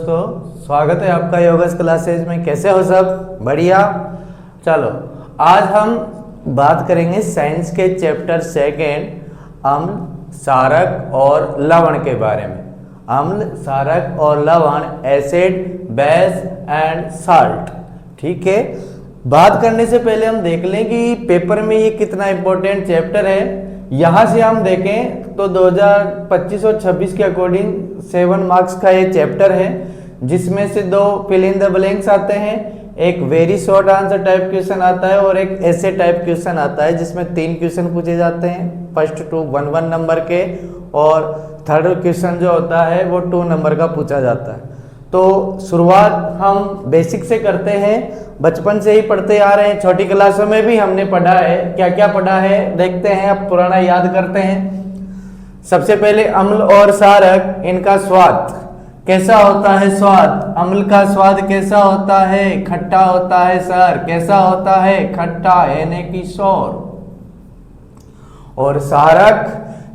दोस्तों, स्वागत है आपका योगस क्लासेज में। कैसे हो सब? बढ़िया। चलो आज हम बात करेंगे साइंस के चैप्टर सेकेंड अम्ल, क्षारक और लवण के बारे में। अम्ल, क्षारक और लवण, एसिड, बेस एंड साल्ट। ठीक है, बात करने से पहले हम देख लें कि पेपर में ये कितना इंपॉर्टेंट चैप्टर है। यहाँ से हम देखें तो 2025 और 26 के अकॉर्डिंग 7 मार्क्स का ये चैप्टर है, जिसमें से 2 फिल इन द ब्लैंक्स आते हैं, एक very short answer type question आता है और एक ऐसे टाइप क्वेश्चन आता है जिसमें 3 क्वेश्चन पूछे जाते हैं। फर्स्ट 2 1 नंबर के और थर्ड क्वेश्चन जो होता है वो 2 नंबर का पूछा जाता है। तो शुरुआत हम बेसिक से करते हैं, बचपन से ही पढ़ते आ रहे हैं, छोटी क्लासों में भी हमने पढ़ा है। क्या क्या पढ़ा है देखते हैं, अब पुराना याद करते हैं। सबसे पहले अम्ल और क्षारक, इनका स्वाद कैसा होता है? स्वाद, अम्ल का स्वाद कैसा होता है? खट्टा होता है। सर कैसा होता है? खट्टा, यानी कि सौर। और क्षारक,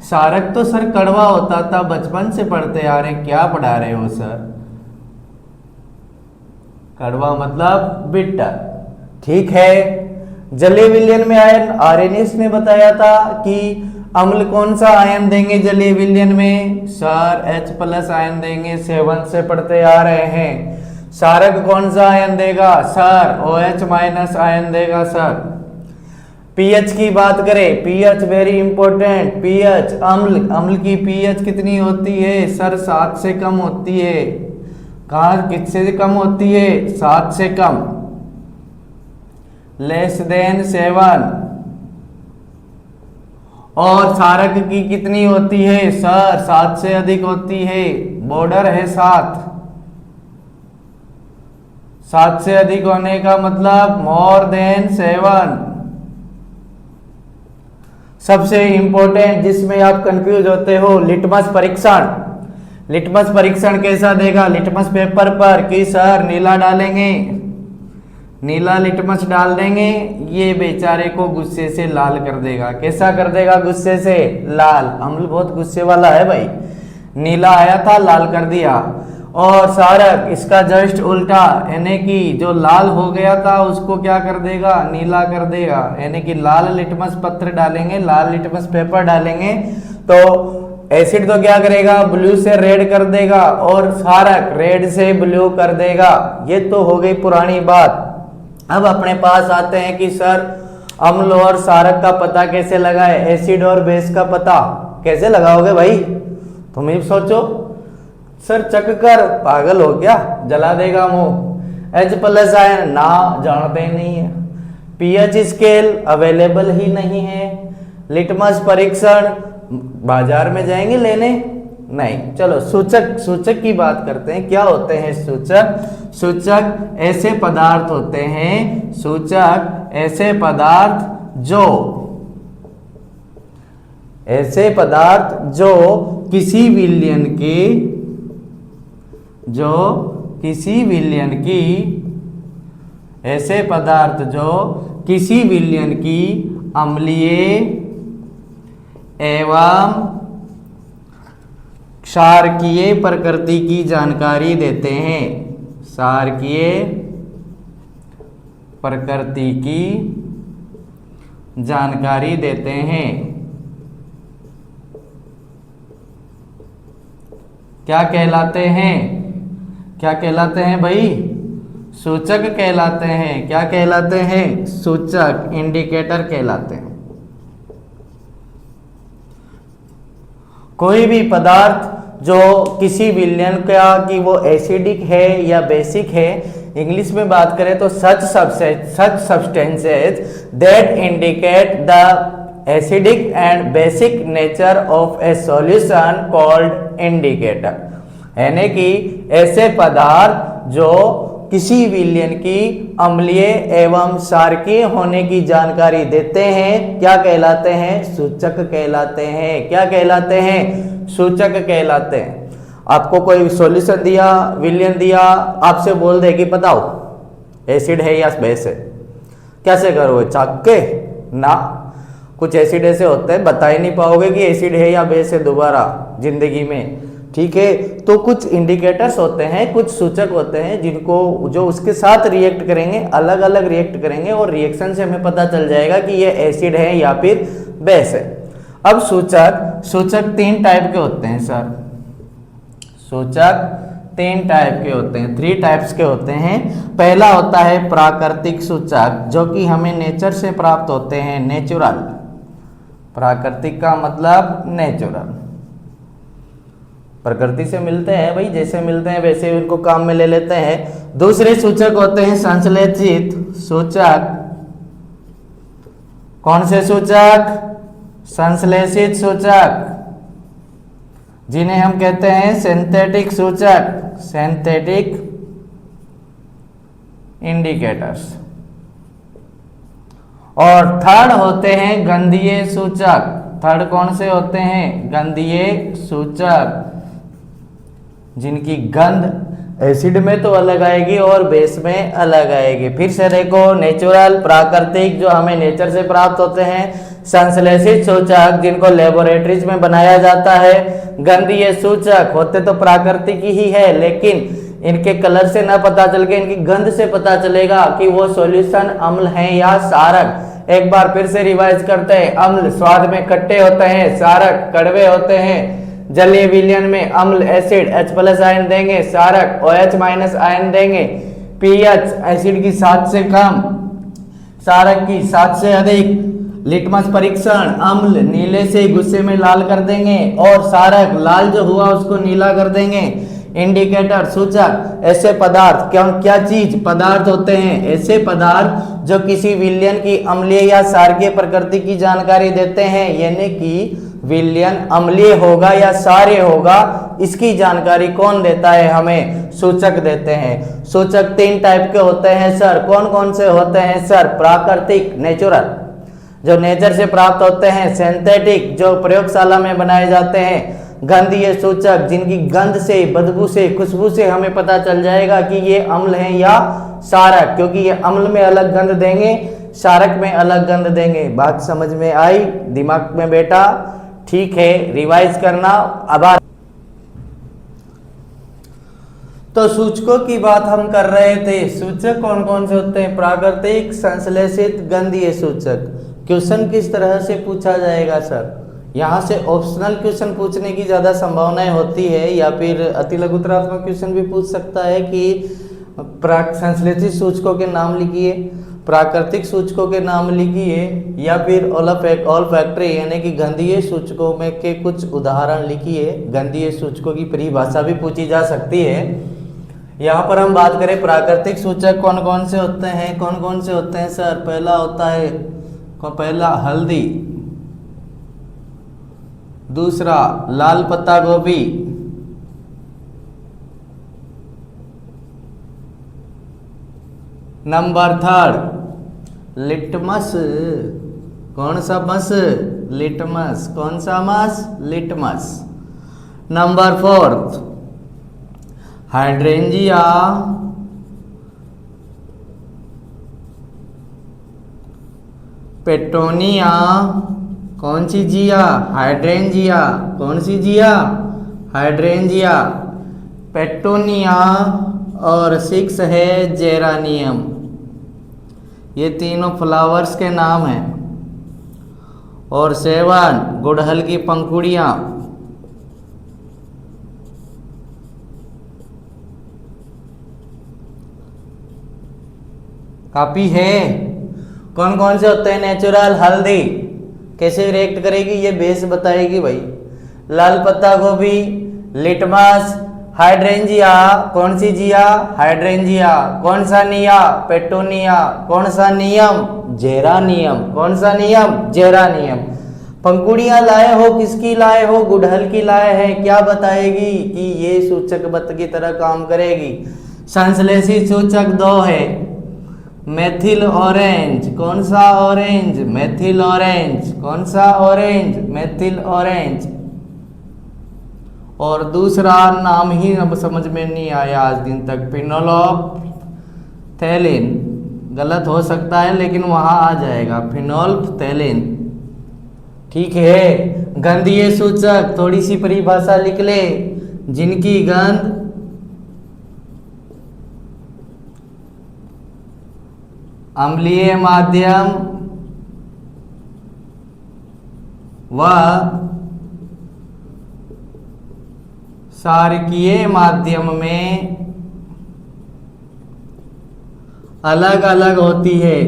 क्षारक तो सर कड़वा होता था, बचपन से पढ़ते आ रहे हैं। क्या पढ़ा रहे हो सर? कड़वा मतलब बिटर। ठीक है। जलीय विलयन में आयन, आर्यनिस्ट ने बताया था कि अम्ल कौन सा आयन देंगे जलीय विलयन में? सर H+ आयन देंगे, 7 से पढ़ते आ रहे हैं। क्षारक कौन सा आयन देगा? सर OH- आयन देगा। सर पीएच की बात करें, पीएच वेरी इंपॉर्टेंट। पीएच, अम्ल की पीएच कितनी होती है? सर 7 से कम होती है। कहाँ किससे कम होती है? 7 से कम, लेस देन 7। और क्षारक की कितनी होती है? सर 7 से अधिक होती है, बॉर्डर है 7। 7 से अधिक होने का मतलब मोर देन 7। सबसे इंपॉर्टेंट जिसमें आप कंफ्यूज होते हो, लिटमस परीक्षण। लिटमस परीक्षण कैसा देगा लिटमस पेपर पर? कि सर नीला डालेंगे, नीला लिटमस डाल देंगे, ये बेचारे को गुस्से से लाल कर देगा। कैसा कर देगा? गुस्से से लाल। अम्ल बहुत गुस्से वाला है भाई, नीला आया था लाल कर दिया। और क्षारक इसका जस्ट उल्टा, यानी कि जो लाल हो गया था उसको क्या कर देगा? नीला कर देगा। यानी कि लाल लिटमस पत्र डालेंगे, लाल लिटमस पेपर डालेंगे तो एसिड तो क्या करेगा? ब्लू से रेड कर देगा और क्षारक रेड से ब्लू कर देगा। ये तो हो गई पुरानी बात। अब अपने पास आते हैं कि सर अम्ल और क्षारक का पता कैसे लगाए, एसिड और बेस का पता कैसे लगाओगे भाई? तुम ही सोचो। सर चक कर, पागल हो क्या? जला देगा मुंह। H+ आयन ना जानते नहीं है। पीएच स्केल अवेलेबल ही नहीं है। लिटमस परीक्षण बाजार में जाएंगे लेने? नहीं। चलो सूचक, सूचक की बात करते हैं। क्या होते हैं सूचक? सूचक ऐसे पदार्थ होते हैं, सूचक ऐसे पदार्थ जो, ऐसे पदार्थ जो किसी विलयन की, जो किसी विलयन की, ऐसे पदार्थ जो किसी विलयन की अम्लीय एवं क्षारकीय प्रकृति की जानकारी देते हैं। क्षारकीय प्रकृति की जानकारी देते हैं। क्या कहलाते हैं? क्या कहलाते हैं भाई? सूचक कहलाते हैं। क्या कहलाते हैं? सूचक, इंडिकेटर कहलाते हैं। कोई भी पदार्थ जो किसी विलयन का कि वो एसिडिक है या बेसिक है, इंग्लिश में बात करें तो such substances that indicate the acidic and basic nature of a solution called indicator. यानी कि ऐसे पदार्थ जो किसी विलयन की अम्लीय एवं क्षारकीय होने की जानकारी देते हैं, क्या कहलाते हैं? सूचक कहलाते हैं। क्या कहलाते हैं? सूचक कहलाते हैं। आपको कोई सॉल्यूशन दिया, विलयन दिया, आपसे बोल दे कि बताओ एसिड है या बेस है, कैसे करोगे? चाक के ना। कुछ एसिड ऐसे होते हैं बता ही नहीं पाओगे कि एसिड है या बेस है दोबारा जिंदगी में। ठीक है। तो कुछ इंडिकेटर्स होते हैं, कुछ सूचक होते हैं जिनको जो उसके साथ रिएक्ट करेंगे, अलग अलग रिएक्ट करेंगे और रिएक्शन से हमें पता चल जाएगा कि ये एसिड है या फिर बेस है। अब सूचक 3 टाइप के होते हैं सर। सूचक 3 टाइप के होते हैं, 3 टाइप्स के होते हैं। पहला होता है प्राकृतिक सूचक, जो कि हमें नेचर से प्राप्त होते हैं, नेचुरल। प्राकृतिक का मतलब नेचुरल, प्रकृति से मिलते हैं भाई, जैसे मिलते हैं वैसे उनको काम में ले लेते हैं। दूसरे सूचक होते हैं संश्लेषित सूचक। कौन से सूचक? संश्लेषित सूचक, जिन्हें हम कहते हैं सिंथेटिक सूचक, सिंथेटिक इंडिकेटर्स। और थर्ड होते हैं गंधीय सूचक। थर्ड कौन से होते हैं? गंधीय सूचक, जिनकी गंध एसिड में तो अलग आएगी और बेस में अलग आएगी। फिर से देखो, नेचुरल, प्राकृतिक जो हमें नेचर से प्राप्त होते हैं, संश्लेषित सूचक जिनको लेबोरेटरीज में बनाया जाता है, गंधीय सूचक होते तो प्राकृतिक ही है, लेकिन इनके कलर से ना पता चल के इनकी गंध से पता चलेगा कि वो सॉल्यूशन अम्ल है या क्षारक। एक बार फिर से रिवाइज करते हैं। अम्ल स्वाद में खट्टे होते हैं, क्षारक कड़वे होते हैं। जलीय विलयन में अम्ल एसिड H+ आयन देंगे, क्षारक OH- आयन देंगे। पीएच एसिड की 7 से कम, क्षारक की 7 से अधिक। लिटमस परीक्षण, अम्ल नीले से गुस्से में लाल कर देंगे और क्षारक लाल जो हुआ उसको नीला कर देंगे। इंडिकेटर सूचक, ऐसे पदार्थ, क्या चीज? पदार्थ होते हैं, ऐसे पदार्थ जो किसी विलयन की अम्लीय या क्षारीय प्रकृति की जानकारी देते हैं, यानी कि विलयन अम्लीय होगा या क्षारीय होगा, इसकी जानकारी कौन देता है? हमें सूचक देते हैं। सूचक 3 टाइप के होते हैं सर। कौन कौन से होते हैं सर? प्राकृतिक, नेचुरल, जो नेचर से प्राप्त होते हैं। सिंथेटिक, जो प्रयोगशाला में बनाए जाते हैं। गंधीय सूचक, जिनकी गंध से, बदबू से, खुशबू से हमें पता चल जाएगा कि ये अम्ल है या क्षारक, क्योंकि ये अम्ल में अलग गंध देंगे, क्षारक में अलग गंध देंगे। बात समझ में आई? दिमाग में बैठा? ठीक है, रिवाइज करना। आभार। तो सूचकों की बात हम कर रहे थे। सूचक कौन कौन से होते हैं? प्राकृतिक, संश्लेषित, गंधीय सूचक। क्वेश्चन किस तरह से पूछा जाएगा सर? यहाँ से ऑप्शनल क्वेश्चन पूछने की ज़्यादा संभावनाएं होती है, या फिर अति लघुतरात्मक क्वेश्चन भी पूछ सकता है कि संश्लेषित सूचकों के नाम लिखिए, प्राकृतिक सूचकों के नाम लिखिए, या फिर ऑल्फैक्टरी यानी कि गंधीय सूचकों में के कुछ उदाहरण लिखिए। गंधीय सूचकों की परिभाषा भी पूछी जा सकती है। यहाँ पर हम बात करें प्राकृतिक सूचक कौन कौन से होते हैं? कौन कौन से होते हैं सर? पहला होता है, पहला हल्दी, दूसरा लाल पत्ता गोभी, नंबर 3 लिटमस। कौन सा मस? लिटमस। कौन सा मस? लिटमस। Number 4 hydrangea, petunia. कौन सी जिया? हाइड्रेंजिया। कौन सी जिया? Hydrangea, petunia. और 6 है जेरानियम। ये तीनों फ्लावर्स के नाम हैं। और 7 गुड़हल की पंखुड़ियाँ। काफी है। कौन कौन से होते हैं? नेचुरल, हल्दी कैसे रिएक्ट करेगी ये बेस बताएगी भाई। लाल पत्ता गोभी, लिटमस, हाइड्रेंजिया। कौन सी जिया? हाइड्रेंजिया। कौन सा निया? पेटोनिया। कौन सा नियम? जेरानियम। कौन सा नियम? जेरानियम। पंखुड़ियां लाए हो, किसकी लाए हो? गुड़हल की लाए हैं। क्या बताएगी? कि ये सूचक बत की तरह काम करेगी। संश्लेषित सूचक 2 है, मेथिल ऑरेंज। कौन सा ऑरेंज? Methyl orange. कौन सा ऑरेंज? Methyl orange. और दूसरा नाम ही अब समझ में नहीं आया आज दिन तक, फिनोल्फथैलीन। गलत हो सकता है लेकिन वहां आ जाएगा, फिनोल्फथैलीन। ठीक है। गंधीय सूचक, थोड़ी सी परिभाषा लिख ले। जिनकी गंध अम्लीय माध्यम व क्षारकीय माध्यम में अलग अलग होती है।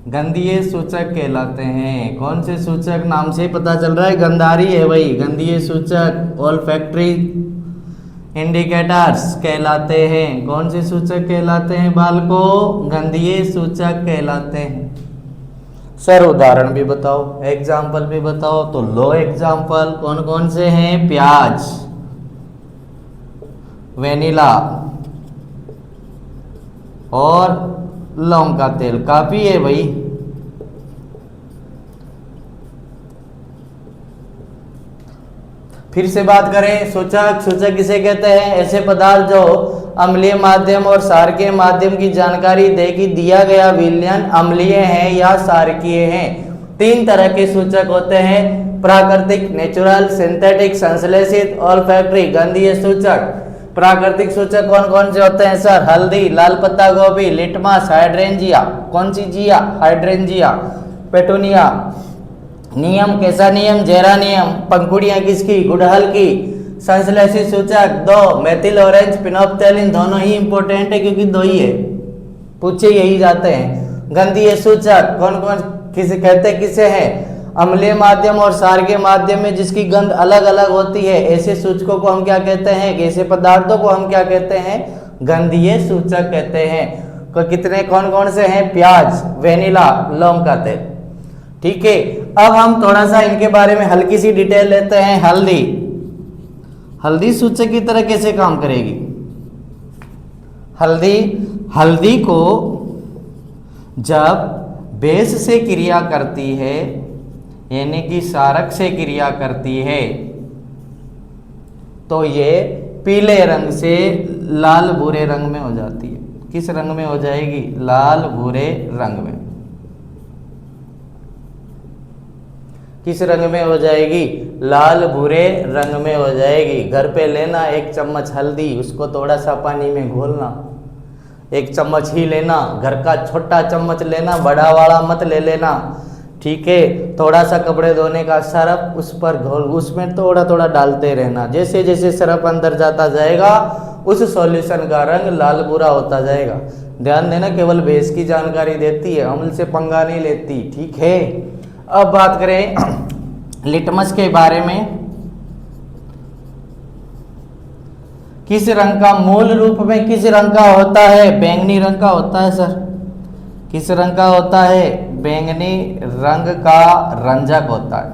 गंधीय सूचक कहलाते हैं। कौन से सूचक? नाम से पता चल रहा है गंधारी है भाई। गंधीय सूचक ऑल्फैक्टरी इंडिकेटर्स कहलाते हैं। कौन से सूचक कहलाते हैं बालकों? गंधीय सूचक कहलाते हैं। सर उदाहरण भी बताओ, एग्जाम्पल भी बताओ। तो लो एग्जाम्पल कौन कौन से हैं? प्याज, वेनिला और लौंग का तेल। काफी है भाई। फिर से बात करें, सूचक। सूचक किसे कहते हैं? ऐसे पदार्थ जो अम्लीय माध्यम और क्षारकीय माध्यम की जानकारी दे कि दिया गया विलयन अम्लीय है या क्षारकीय है। तीन तरह के सूचक होते हैं, प्राकृतिक नेचुरल, सिंथेटिक संश्लेषित, ऑल्फैक्टरी गंधीय सूचक। प्राकृतिक सूचक कौन कौन से होते हैं सर? हल्दी, लाल पत्ता गोभी, लिटमस, हाइड्रेंजिया। कौन सी जिया? हाइड्रेंजिया। पेटूनिया। नियम, कैसा नियम? जेरानियम। पंखुड़ियां किसकी? गुड़हल की। संश्लेषित सूचक दो, मेथिल ऑरेंज, फिनोप्थेलिन। दोनों ही इंपॉर्टेंट है क्योंकि दो ही है, पूछे यही जाते हैं। गंधीय सूचक कौन कौन किसे कहते हैं? किसे है? अम्लीय माध्यम और क्षारकीय माध्यम में जिसकी गंध अलग अलग होती है, ऐसे सूचकों को हम क्या कहते हैं? ऐसे पदार्थों को हम क्या कहते हैं? गंधीय सूचक कहते हैं। कितने कौन कौन से हैं? प्याज, वेनिला, लौंग का तेल। ठीक है, अब हम थोड़ा सा इनके बारे में हल्की सी डिटेल लेते हैं। हल्दी, हल्दी सूचक की तरह कैसे काम करेगी? हल्दी को जब बेस से क्रिया करती है, यानी कि क्षारक से क्रिया करती है, तो ये पीले रंग से लाल भूरे रंग में हो जाती है। किस रंग में हो जाएगी? लाल भूरे रंग में। किस रंग में हो जाएगी? लाल भूरे रंग में हो जाएगी। घर पे लेना 1 चम्मच हल्दी, उसको थोड़ा सा पानी में घोलना, 1 चम्मच ही लेना। घर का छोटा चम्मच लेना, बड़ा वाला मत ले लेना। ठीक है, थोड़ा सा कपड़े धोने का सरफ उस पर घोल, उसमें थोड़ा थोड़ा डालते रहना। जैसे जैसे सरफ अंदर जाता जाएगा उस सॉल्यूशन का रंग लाल भूरा होता जाएगा। ध्यान देना, केवल बेस की जानकारी देती है, अम्ल से पंगा नहीं लेती। ठीक है, अब बात करें लिटमस के बारे में। किस रंग का मूल रूप में किस रंग का होता है? बैंगनी रंग का होता है सर। किस रंग का होता है? बैंगनी रंग का रंजक होता है,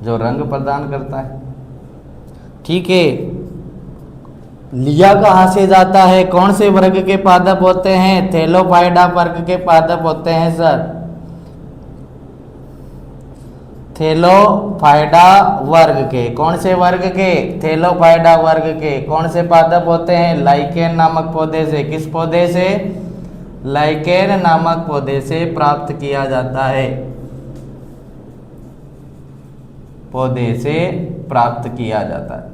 जो रंग प्रदान करता है। ठीक है, लिया कहाँ से जाता है? कौन से वर्ग के पादप होते हैं? थैलोफाइडा वर्ग के पादप होते हैं सर। थैलोफाइडा वर्ग के। कौन से वर्ग के? थैलोफाइडा वर्ग के। कौन से पादप होते हैं? लाइकेन नामक पौधे से। किस पौधे से? लाइकेन नामक पौधे से प्राप्त किया जाता है। पौधे से प्राप्त किया जाता है।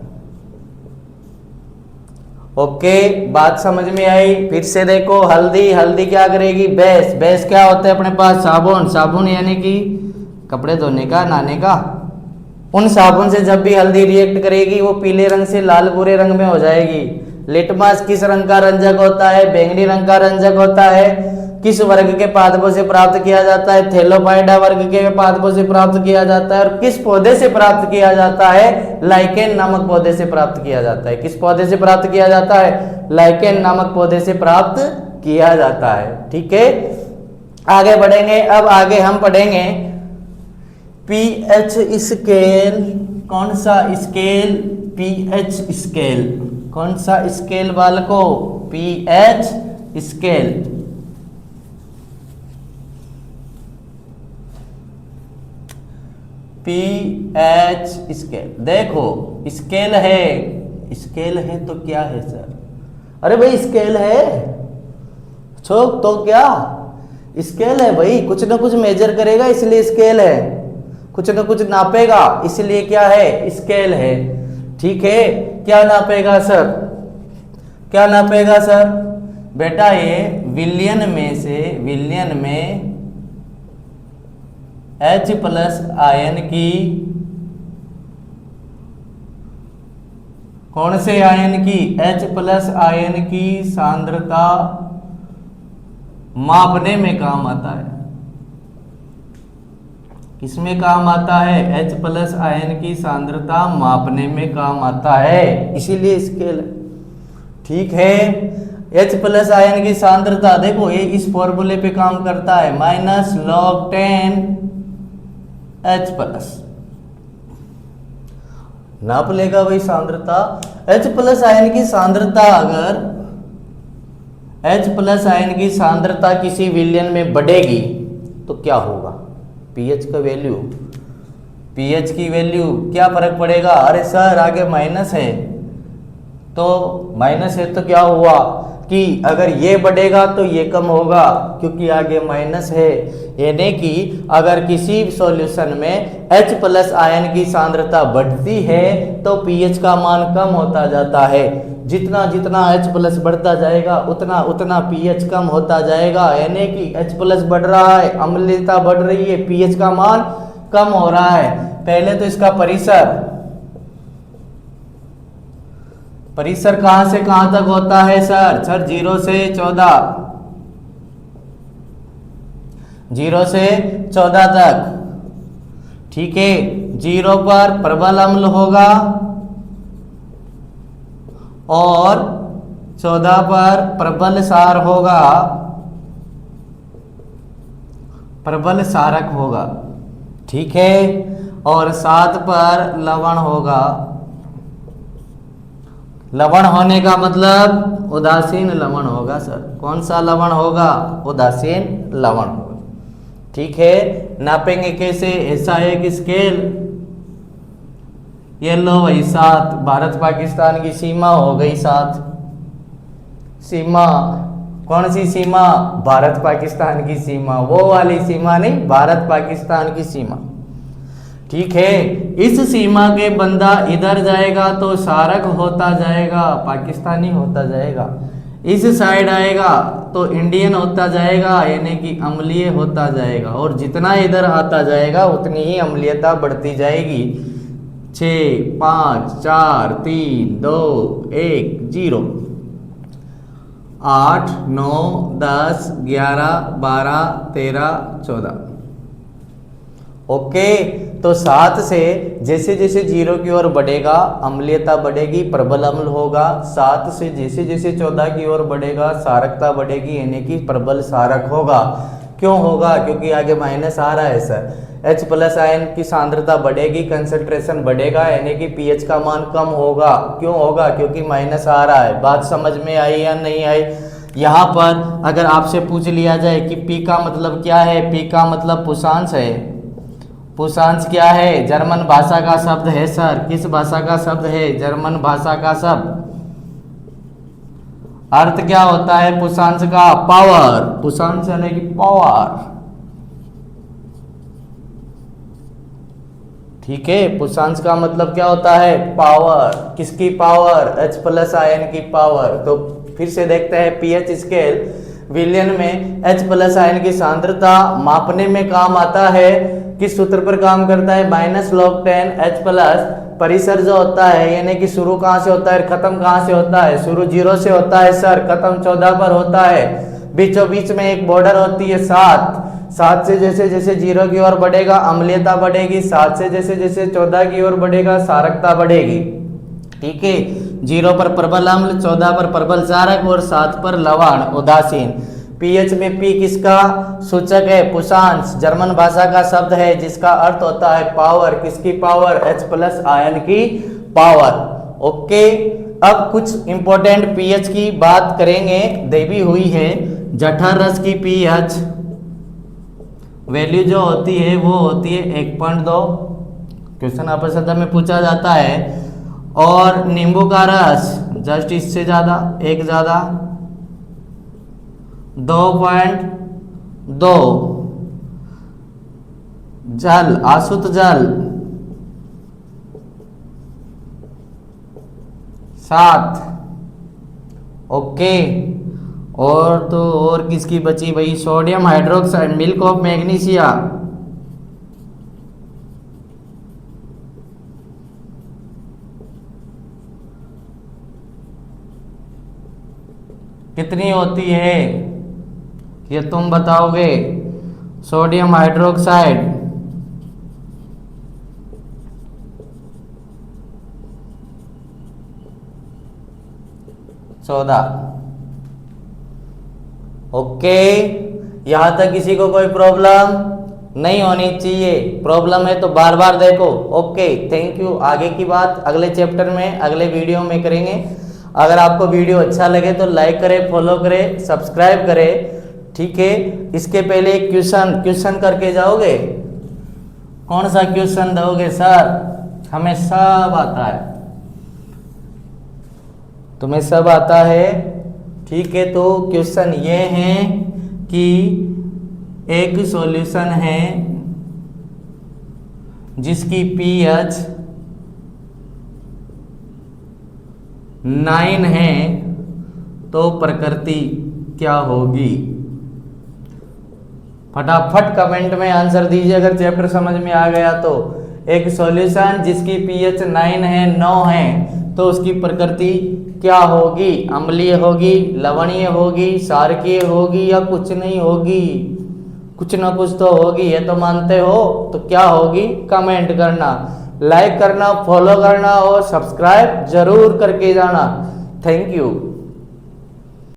ओके, बात समझ में आई? फिर से देखो, हल्दी, हल्दी क्या करेगी? बेस, बेस क्या होता है अपने पास? साबुन, साबुन यानी कि कपड़े धोने का, नहाने का। उन साबुन से जब भी हल्दी रिएक्ट करेगी वो पीले रंग से लाल भूरे रंग में हो जाएगी। लिटमस किस रंग का रंजक होता है? बैंगनी रंग का रंजक होता है। किस वर्ग के पादपों से प्राप्त किया जाता है? थैलोफाइडा वर्ग के पादपों से प्राप्त किया जाता है। और किस पौधे से प्राप्त किया जाता है? लाइकेन नामक पौधे से प्राप्त किया जाता है। किस पौधे से प्राप्त किया जाता है? लाइकेन नामक पौधे से प्राप्त किया जाता है। ठीक है, आगे बढ़ेंगे। अब आगे हम पढ़ेंगे पीएच स्केल। कौन सा स्केल? PH scale. कौन सा स्केल बालकों? PH scale. PH scale. देखो, स्केल है, स्केल है तो क्या है सर? अरे भाई स्केल है तो क्या? स्केल है भाई, कुछ ना कुछ मेजर करेगा इसलिए स्केल है, कुछ ना कुछ नापेगा इसलिए क्या है, स्केल है। ठीक है, क्या नापेगा सर, क्या नापेगा सर? बेटा ये विलियन में H प्लस आयन की, कौन से आयन की, H प्लस आयन की सांद्रता मापने में काम आता है। किसमें काम आता है? H प्लस आयन की सांद्रता मापने में काम आता है, इसीलिए स्केल है। ठीक है, H प्लस आयन की सांद्रता देखो ये इस फॉर्मूले पे काम करता है, माइनस log 10 H प्लस, नाप लेगा भाई सांद्रता। H प्लस आयन की सांद्रता, अगर H प्लस आयन की सांद्रता किसी विलयन में बढ़ेगी तो क्या होगा? pH का वैल्यू, pH की वैल्यू क्या फर्क पड़ेगा? अरे सर आगे माइनस है, तो माइनस है तो क्या हुआ कि अगर ये बढ़ेगा तो ये कम होगा, क्योंकि आगे माइनस है। यानी कि अगर किसी सॉल्यूशन में H प्लस आयन की सांद्रता बढ़ती है तो pH का मान कम होता जाता है। जितना जितना H प्लस बढ़ता जाएगा उतना उतना pH कम होता जाएगा। यानी कि H प्लस बढ़ रहा है, अम्लता बढ़ रही है, pH का मान कम हो रहा है। पहले तो इसका परिसर कहां से कहां तक होता है सर? 0 से 14, 0 से 14 तक। ठीक है, 0 पर प्रबल अम्ल होगा और 14 पर प्रबल सार होगा, प्रबल सारक होगा। ठीक है, और 7 पर लवण होगा। लवण होने का मतलब उदासीन लवण होगा सर। कौन सा लवण होगा? उदासीन लवण होगा। ठीक है, नापेंगे कैसे? ऐसा एक स्केल, ये लो भाई 7, भारत पाकिस्तान की सीमा हो गई 7। सीमा कौन सी सीमा? भारत पाकिस्तान की सीमा, वो वाली सीमा नहीं, भारत पाकिस्तान की सीमा। ठीक है, इस सीमा के बंदा इधर जाएगा तो सारक होता जाएगा, पाकिस्तानी होता जाएगा। इस साइड आएगा तो इंडियन होता जाएगा, यानी कि अम्लीय होता जाएगा। और जितना इधर आता जाएगा उतनी ही अम्लीयता बढ़ती जाएगी। 6, 5, 4, 3, 2, 1, 0, 8, 9, 10, 11, 12, 13, 14। ओके, तो 7 से जैसे जैसे 0 की ओर बढ़ेगा अम्लीयता बढ़ेगी, प्रबल अम्ल होगा। 7 से जैसे जैसे 14 की ओर बढ़ेगा सारकता बढ़ेगी, यानी कि प्रबल सारक होगा। क्यों होगा? क्योंकि आगे माइनस आ रहा है सर। H प्लस आयन की सांद्रता बढ़ेगी, कंसंट्रेशन बढ़ेगा, यानी कि pH का मान कम होगा। क्यों होगा? क्योंकि माइनस आ रहा है। बात समझ में आई या नहीं आई? यहाँ पर अगर आपसे पूछ लिया जाए कि P का मतलब क्या है? P का मतलब पुषांश है। पुषांश क्या है? जर्मन भाषा का शब्द है सर। किस भाषा का शब्द है? जर्मन भाषा का शब्द। अर्थ क्या होता है पुषांश का? पावर। पुषांश यानी कि पावर। ठीक है, पुषांश का मतलब क्या होता है? पावर। किसकी पावर? H प्लस आयन की पावर। तो फिर से देखते हैं pH स्केल विलयन में H प्लस आयन की सांद्रता मापने में काम आता है। किस सूत्र पर काम करता है? -log 10 H plus. परिसर जो होता है यानी कि शुरू कहाँ से होता है, खत्म कहाँ से होता है? शुरू 0 से होता है सर, खत्म 14 पर होता है। बीचों बीच में एक बॉर्डर होती है 7 से जैसे जैसे 0 की ओर बढ़ेगा अम्लीयता बढ़ेगी, 7 से जैसे जैसे 14 की ओर बढ़ेगा सारकता बढ़ेगी। ठीक है, 0 पर प्रबल अम्ल, 14 पर प्रबल सारक और 7 पर लवण उदासीन। pH में P किसका सूचक है? पुषांश। जर्मन भाषा का शब्द है जिसका अर्थ होता है पावर। किसकी पावर? H प्लस आयन की पावर। ओके, अब कुछ इंपॉर्टेंट pH की बात करेंगे, देवी हुई है। जठर रस की pH वैल्यू जो होती है वो होती है 1.2, क्वेश्चन आपस में पूछा जाता है। और नींबू का रस जस्ट इससे ज्यादा, एक ज्यादा 2.5 2 जल, आसुत जल 7। ओके, और तो और किसकी बची भाई? Sodium hydroxide, milk of magnesia. कितनी होती है ये तुम बताओगे? Sodium hydroxide 14। ओके, यहां तक किसी को कोई प्रॉब्लम नहीं होनी चाहिए। प्रॉब्लम है तो बार बार देखो। Okay, thank you. आगे की बात अगले चैप्टर में, अगले वीडियो में करेंगे। अगर आपको वीडियो अच्छा लगे तो लाइक करें, फॉलो करें, सब्सक्राइब करें, ठीक है। इसके पहले एक क्वेश्चन करके जाओगे। कौन सा क्वेश्चन दोगे सर? हमें सब आता है, तुम्हें सब आता है, ठीक है। तो क्वेश्चन ये है कि एक सॉल्यूशन है जिसकी पीएच 9 है तो प्रकृति क्या होगी? फटाफट कमेंट में आंसर दीजिए अगर चैप्टर समझ में आ गया तो। एक सॉल्यूशन जिसकी पीएच 9 है, 9 है, तो उसकी प्रकृति क्या होगी? अम्लीय होगी, लवणीय होगी, क्षारकीय होगी या कुछ नहीं होगी? कुछ ना कुछ तो होगी, ये तो मानते हो। तो क्या होगी कमेंट करना, लाइक करना, फॉलो करना और सब्सक्राइब जरूर करके जाना। Thank you.